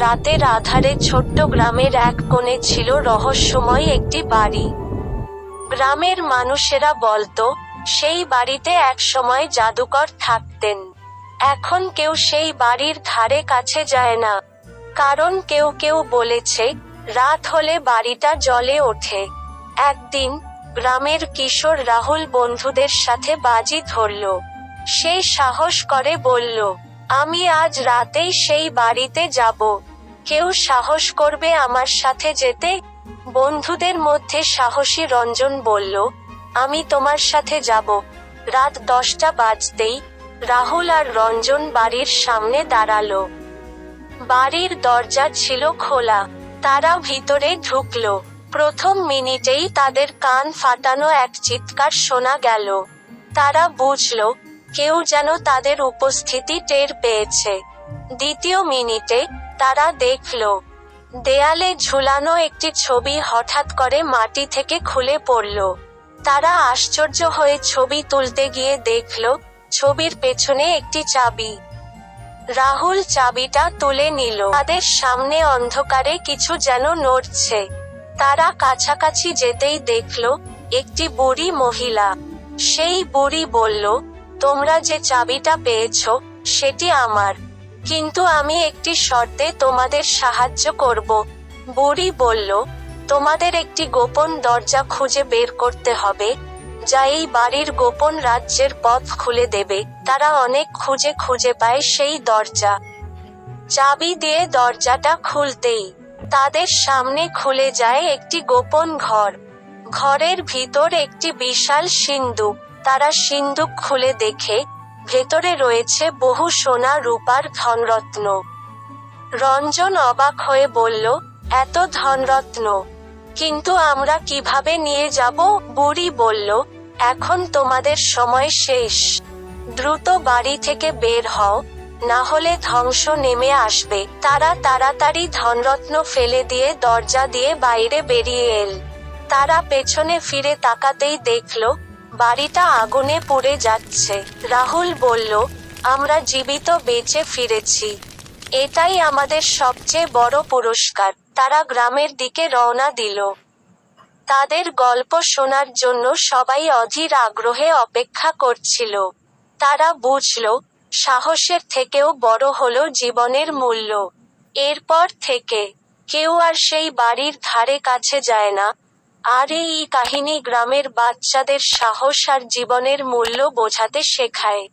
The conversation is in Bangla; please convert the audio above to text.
রাতের আঁধারে ছোট্ট গ্রামের এক কোণে ছিল রহস্যময় একটি বাড়ি। গ্রামের মানুষেরা বলতো, সেই বাড়িতে একসময় জাদুকর থাকতেন। এখন কেউ সেই বাড়ির ধারে কাছে যায় না, কারণ কেউ কেউ বলেছে রাত হলে বাড়িটা জ্বলে ওঠে। একদিন গ্রামের কিশোর রাহুল বন্ধুদের সাথে বাজি ধরল। সে সাহস করে বলল, আমি আজ রাতেই সেই বাড়িতে যাব। কেউ সাহস করবে আমার সাথে যেতে? বন্ধুদের মধ্যে সাহসী রঞ্জন বলল, আমি তোমার সাথে যাব। রাত 10টা বাজতেই রাহুল আর রঞ্জন বাড়ির সামনে দাঁড়ালো। বাড়ির দরজা ছিল খোলা। তারা ভিতরে ঢুকলো। প্রথম মিনিটেই তাদের কান ফাটানো এক চিৎকার শোনা গেল। তারা বুঝলো, কেউ যেন তাদের উপস্থিতি টের পেয়েছে। দ্বিতীয় মিনিটে তারা দেখল, দেয়ালে ঝুলানো একটি ছবি হঠাৎ করে মাটি থেকে খুলে পড়ল। তারা আশ্চর্য হয়ে ছবি তুলতে গিয়ে দেখল, ছবির পেছনে একটি চাবি। রাহুল চাবিটা তুলে নিল। তাদের সামনে অন্ধকারে কিছু যেন নড়ছে। তারা কাছাকাছি যেতেই দেখল, একটি বুড়ি মহিলা। সেই বুড়ি বলল, তোমরা যে চাবিটা পেয়েছ, সেটি আমার। কিন্তু আমি একটি শর্তে তোমাদের সাহায্য করব। বুড়ি বলল, তোমাদের একটি গোপন দরজা খুঁজে বের করতে হবে, যা এই বাড়ির গোপন রাজ্যের পথ খুলে দেবে। তারা অনেক খুঁজে খুঁজে পায় সেই দরজা। চাবি দিয়ে দরজাটা খুলতেই তাদের সামনে খুলে যায় একটি গোপন ঘর। ঘরের ভিতর একটি বিশাল সিন্দুক। তারা সিন্দুক খুলে দেখে, ভেতরে রয়েছে বহু সোনা রূপার ধনরত্ন। রঞ্জন অবাক হয়ে বলল, এত ধনরত্ন? কিন্তু আমরা কিভাবে নিয়ে যাব? বুড়ি বলল, এখন তোমাদের সময় শেষ। দ্রুত বাড়ি থেকে বের হও, না হলে ধ্বংস নেমে আসবে। তারা তাড়াতাড়ি ধনরত্ন ফেলে দিয়ে দরজা দিয়ে বাইরে বেরিয়ে এল। তারা পেছনে ফিরে তাকাতেই দেখল, বাড়িটা আগুনে পুড়ে যাচ্ছে। রাহুল বলল, আমরা জীবিত বেঁচে ফিরেছি। এটাই আমাদের সবচেয়ে বড় পুরস্কার। তারা গ্রামের দিকে রওনা দিল। তাদের গল্প শোনার জন্য সবাই অধীর আগ্রহে অপেক্ষা করছিল। তারা বুঝল, সাহসের থেকেও বড় হলো জীবনের মূল্য। এরপর থেকে কেউ আর সেই বাড়ির ধারে কাছে যায় না। আর এই কাহিনী গ্রামের বাচ্চাদের সাহস আর জীবনের মূল্য বোঝাতে শেখায়।